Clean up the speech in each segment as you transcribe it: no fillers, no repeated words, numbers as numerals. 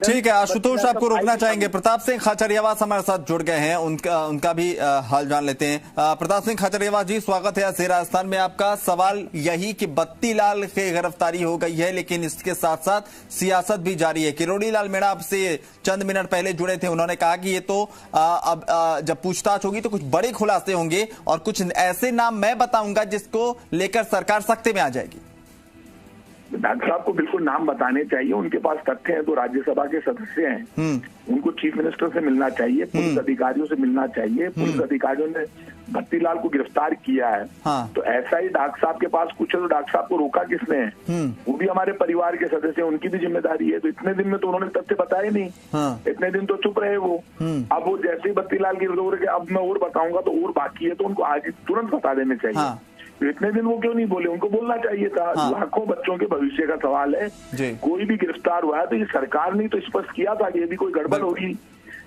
ठीक है, आशुतोष आपको रोकना चाहेंगे। प्रताप सिंह खाचरियावास हमारे साथ जुड़ गए हैं, उनका भी हाल जान लेते हैं। प्रताप सिंह खाचरियावास जी, स्वागत है आज से राजस्थान में आपका। सवाल यही कि बत्ती लाल की गिरफ्तारी हो गई है, लेकिन इसके साथ साथ सियासत भी जारी है। किरोड़ी लाल मीणा आपसे चंद मिनट पहले जुड़े थे, उन्होंने कहा कि ये तो अब जब पूछताछ होगी तो कुछ बड़े खुलासे होंगे और कुछ ऐसे नाम मैं बताऊंगा जिसको लेकर सरकार सख्ते में आ जाएगी। डॉक्टर साहब को बिल्कुल नाम बताने चाहिए, उनके पास तथ्य हैं, तो राज्यसभा के सदस्य हैं, उनको चीफ मिनिस्टर से मिलना चाहिए, पुलिस अधिकारियों से मिलना चाहिए। पुलिस अधिकारियों ने बत्ती लाल को गिरफ्तार किया है, तो ऐसा ही डॉक्टर साहब के पास कुछ है तो डॉक्टर साहब को रोका किसने है? वो भी हमारे परिवार के सदस्य हैं, उनकी भी जिम्मेदारी है। तो इतने दिन में तो उन्होंने तथ्य बताए नहीं, इतने दिन तो चुप रहे वो। अब वो जैसे ही बत्ती लाल की अब मैं और बताऊंगा तो और बाकी है, तो उनको आज तुरंत बता देने चाहिए। तो इतने दिन वो क्यों नहीं बोले? उनको बोलना चाहिए था। लाखों बच्चों के भविष्य का सवाल है। कोई भी गिरफ्तार हुआ है तो ये सरकार ने तो स्पष्ट किया था कि यदि कोई गड़बड़ होगी,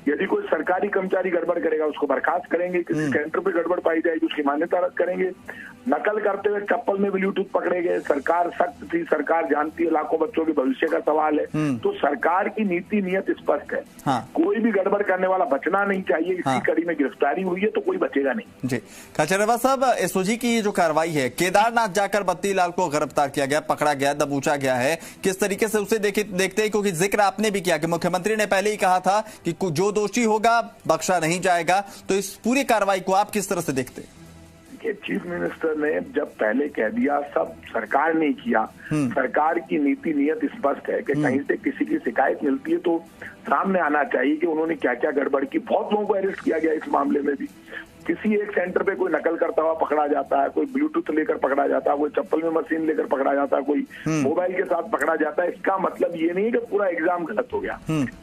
यदि कोई सरकारी कर्मचारी गड़बड़ करेगा उसको बर्खास्त करेंगे, किसी सेंटर पे गड़बड़ पाई जाएगी उसकी मान्यता रद्द करेंगे। नकल करते हुए चप्पल में ब्लूटूथ पकड़े गए, सरकार सख्त थी, सरकार जानती है लाखों बच्चों के भविष्य का सवाल है, तो सरकार की नीति नियत स्पष्ट है। कोई भी गड़बड़ करने वाला बचना नहीं चाहिए। इसी कड़ी में गिरफ्तारी हुई है तो कोई बचेगा नहीं। जी खाचरियावास साहब, एसओजी की ये जो कार्रवाई है, केदारनाथ जाकर बत्ती लाल को गिरफ्तार किया गया, पकड़ा गया, दबोचा गया है, किस तरीके से उसे देखते हैं? क्योंकि जिक्र आपने भी किया कि मुख्यमंत्री ने पहले ही कहा था कि जो दोषी होगा बख्शा नहीं जाएगा, तो इस पूरी कार्रवाई को आप किस तरह से देखते हैं? चीफ मिनिस्टर ने जब पहले कह दिया, सब सरकार ने किया। सरकार की नीति नियत स्पष्ट है कि कहीं से किसी की शिकायत मिलती है तो सामने आना चाहिए कि उन्होंने क्या क्या गड़बड़ की। बहुत लोगों को अरेस्ट किया गया इस मामले में भी। किसी एक सेंटर पे कोई नकल करता हुआ पकड़ा जाता है, कोई ब्लूटूथ लेकर पकड़ा जाता है, कोई चप्पल में मशीन लेकर पकड़ा जाता है, कोई मोबाइल के साथ पकड़ा जाता है। इसका मतलब ये नहीं है कि पूरा एग्जाम गलत हो गया।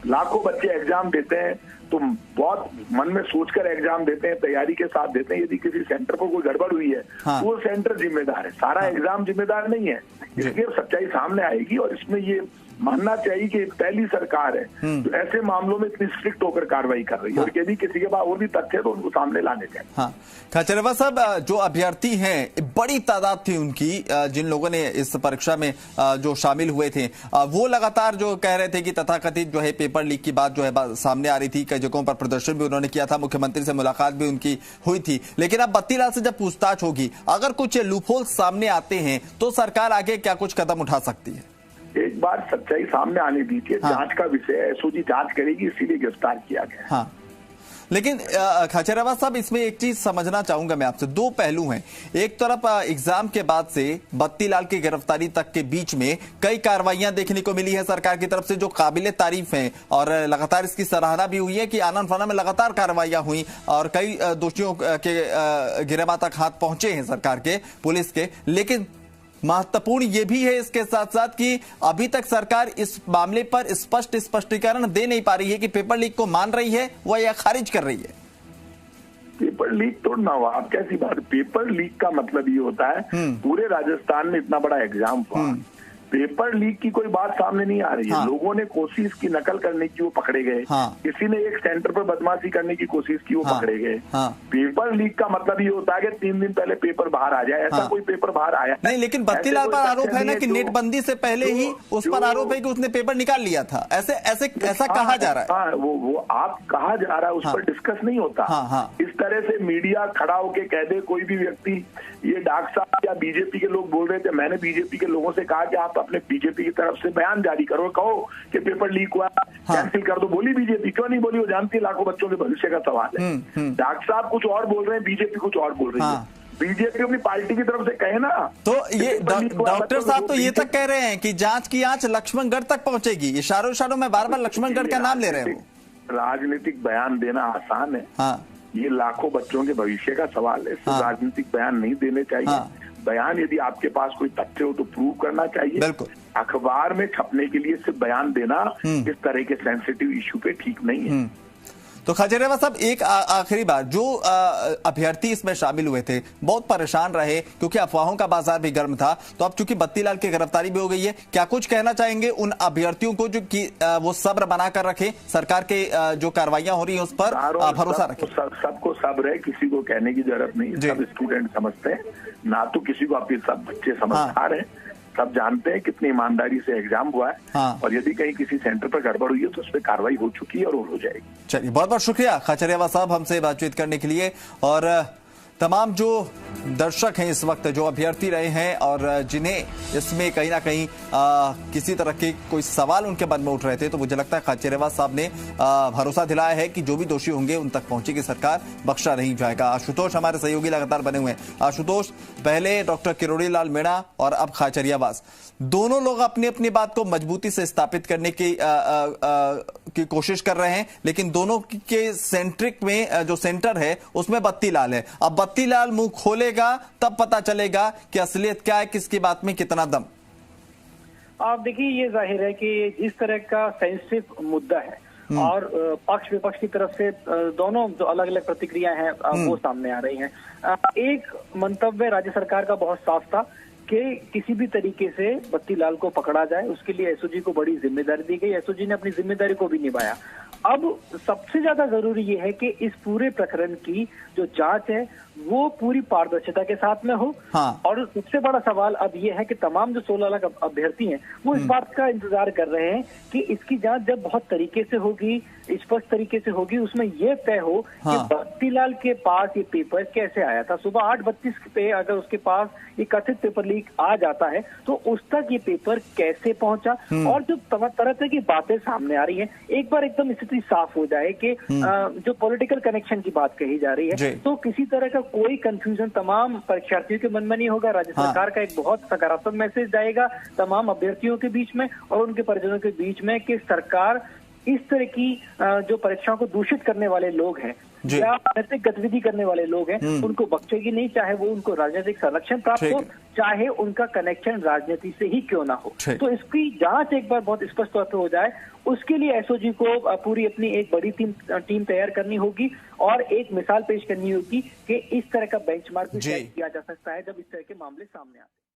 लाखों बच्चे एग्जाम देते हैं तो बहुत मन में सोचकर एग्जाम देते हैं, तैयारी के साथ देते हैं। यदि किसी सेंटर पर कोई गड़बड़ हुई है तो वो सेंटर जिम्मेदार है, सारा एग्जाम जिम्मेदार नहीं है। इसलिए सच्चाई सामने आएगी और इसमें ये मानना चाहिए कि पहली सरकार है तो ऐसे मामलों में इतनी स्ट्रिक्ट होकर कार्रवाई कर रही है। और यदि किसी के पास और भी तथ्य तो उनको सामने लाने चाहिए। खाचरियावास साहब, जो अभ्यर्थी हैं, बड़ी तादाद थी उनकी, जिन लोगों ने इस परीक्षा में जो शामिल हुए थे, वो लगातार जो कह रहे थे कि तथाकथित जो है पेपर लीक की बात जो है सामने आ रही थी। कई जगहों पर प्रदर्शन भी उन्होंने किया था, मुख्यमंत्री से मुलाकात भी उनकी हुई थी। लेकिन अब बत्ती लाल से जब पूछताछ होगी, अगर कुछ लूपहोल सामने आते हैं तो सरकार आगे क्या कुछ कदम उठा सकती है? एक बार सच्चाई सामने आने दीजिए। जांच का विषय है, एसओजी जांच करेगी, इसीलिए गिरफ्तार किया गया। लेकिन खाचरियावास साहब, इसमें एक चीज समझना चाहूंगा मैं आपसे। दो पहलू हैं। एक तरफ एग्जाम के बाद से बत्ती लाल की गिरफ्तारी तक के बीच में कई कार्रवाइयां देखने को मिली है सरकार की तरफ से, जो काबिले तारीफ हैं, और लगातार इसकी सराहना भी हुई है कि आनन फानन में लगातार कार्रवाइयां हुई और कई दोषियों के गिरफ्तार तक हाथ पहुंचे हैं सरकार के, पुलिस के। लेकिन महत्वपूर्ण यह भी है इसके साथ साथ कि अभी तक सरकार इस मामले पर स्पष्टीकरण दे नहीं पा रही है कि पेपर लीक को मान रही है या खारिज कर रही है। पेपर लीक तो ना हुआ, आप कैसी बात? पेपर लीक का मतलब ये होता है पूरे राजस्थान में इतना बड़ा एग्जाम हुआ, पेपर लीक की कोई बात सामने नहीं आ रही है। लोगों ने कोशिश की नकल करने की, वो पकड़े गए। किसी ने एक सेंटर पर बदमाशी करने की कोशिश की, वो पकड़े गए। पेपर लीक का मतलब ये होता है कि 3 दिन पहले पेपर बाहर आ जाए। ऐसा कोई पेपर बाहर आया नहीं। लेकिन बत्ती लाल पर आरोप है ना कि नेटबंदी से पहले ही उस पर आरोप है कि उसने पेपर निकाल लिया था। ऐसा कहा जा रहा है। वो आप कहा जा रहा है, उस पर डिस्कस नहीं होता। इस तरह से मीडिया खड़ा होके कह दे कोई भी व्यक्ति, ये डॉक्टर साहब या बीजेपी के लोग बोल रहे थे, मैंने बीजेपी के लोगों से कहा कि आप अपने बीजेपी की तरफ से बयान जारी करो, कहो कि पेपर लीक हुआ, कैंसिल कर दो। बोली बीजेपी, क्यों नहीं बोली? वो जानती है लाखों बच्चों के भविष्य का सवाल है। डॉक्टर साहब कुछ और बोल रहे हैं, बीजेपी कुछ और बोल रही है। बीजेपी अपनी पार्टी की तरफ से कहे ना। तो ये डॉक्टर साहब तो ये तक कह रहे हैं कि जांच की आंच लक्ष्मणगढ़ तक पहुंचेगी। इशारों में बार बार लक्ष्मणगढ़ का नाम ले रहे हैं। राजनीतिक बयान देना आसान है, ये लाखों बच्चों के भविष्य का सवाल है। राजनीतिक बयान नहीं देने चाहिए। बयान यदि आपके पास कोई तथ्य हो तो प्रूव करना चाहिए। अखबार में छपने के लिए सिर्फ बयान देना इस तरह के सेंसिटिव इश्यू पे ठीक नहीं है। तो खाचरियावास साहब, एक आखिरी बात, जो अभ्यर्थी इसमें शामिल हुए थे बहुत परेशान रहे क्योंकि अफवाहों का बाजार भी गर्म था। तो अब चूंकि बत्ती लाल की गिरफ्तारी भी हो गई है, क्या कुछ कहना चाहेंगे उन अभ्यर्थियों को जो कि वो सब्र बनाकर रखें, सरकार के जो कार्रवाइयां हो रही है उस पर भरोसा रखें? सबको सब्र है, किसी को कहने की जरूरत नहीं। सब स्टूडेंट समझते हैं, ना तो किसी को आपके सब बच्चे समझदार हैं। सब जानते हैं कितनी ईमानदारी से एग्जाम हुआ है। हाँ। और यदि कहीं किसी सेंटर पर गड़बड़ हुई है तो उस पर कार्रवाई हो चुकी है और हो जाएगी। चलिए, बहुत बहुत शुक्रिया खाचरियावास साहब हमसे बातचीत करने के लिए। और तमाम जो दर्शक हैं इस वक्त, जो अभ्यर्थी रहे हैं और जिन्हें इसमें कहीं ना कहीं किसी तरह के कोई सवाल उनके मन में उठ रहे थे, तो मुझे लगता है खाचरियावास साहब ने भरोसा दिलाया है कि जो भी दोषी होंगे उन तक पहुंचेगी सरकार, बख्शा नहीं जाएगा। आशुतोष हमारे सहयोगी लगातार बने हुए हैं। आशुतोष, पहले डॉक्टर किरोड़ी लाल मीणा और अब खाचरियावास, दोनों लोग अपनी अपनी बात को मजबूती से स्थापित करने की कोशिश कर रहे हैं, लेकिन दोनों के सेंट्रिक में जो सेंटर है उसमें बत्ती लाल है। अब बत्ती लाल मुंह खोलेगा तब पता चलेगा कि असलियत क्या है, किसकी बात में कितना दम। आप देखिए, ये जाहिर है कि जिस तरह का सेंसिटिव मुद्दा है और पक्ष विपक्ष की तरफ से दोनों जो अलग अलग प्रतिक्रिया हैं वो सामने आ रही हैं। एक मंतव्य राज्य सरकार का बहुत साफ था कि किसी भी तरीके से बत्ती लाल को पकड़ा जाए, उसके लिए एसओजी को बड़ी जिम्मेदारी दी गई। एसओजी ने अपनी जिम्मेदारी को भी निभाया। अब सबसे ज्यादा जरूरी ये है कि इस पूरे प्रकरण की जो जांच है वो पूरी पारदर्शिता के साथ में हो। हाँ। और सबसे बड़ा सवाल अब ये है कि तमाम जो 16 लाख अभ्यर्थी हैं वो इस बात का इंतजार कर रहे हैं कि इसकी जांच जब बहुत तरीके से होगी, स्पष्ट तरीके से होगी, उसमें यह तय हो कि बत्ती लाल के पास ये पेपर कैसे आया था। सुबह 8:32 पे अगर उसके पास ये कथित पेपर लीक आ जाता है तो उस तक ये पेपर कैसे पहुंचा, और जो तरह तरह की बातें सामने आ रही हैं, एक बार एकदम स्थिति साफ हो जाए कि जो पॉलिटिकल कनेक्शन की बात कही जा रही है, तो किसी तरह का कोई कंफ्यूजन तमाम परीक्षार्थियों के मन में नहीं होगा। राज्य सरकार का एक बहुत सकारात्मक मैसेज जाएगा तमाम अभ्यर्थियों के बीच में और उनके परिजनों के बीच में कि सरकार इस तरह की जो परीक्षाओं को दूषित करने वाले लोग हैं या अनैतिक गतिविधि करने वाले लोग हैं उनको बख्शेगी नहीं, चाहे वो उनको राजनीतिक संरक्षण प्राप्त हो, चाहे उनका कनेक्शन राजनीति से ही क्यों ना हो। तो इसकी जांच एक बार बहुत स्पष्ट तौर पर हो जाए, उसके लिए एसओजी को पूरी अपनी एक बड़ी टीम तैयार करनी होगी और एक मिसाल पेश करनी होगी कि इस तरह का बेंचमार्क भी किया जा सकता है जब इस तरह के मामले सामने आते हैं।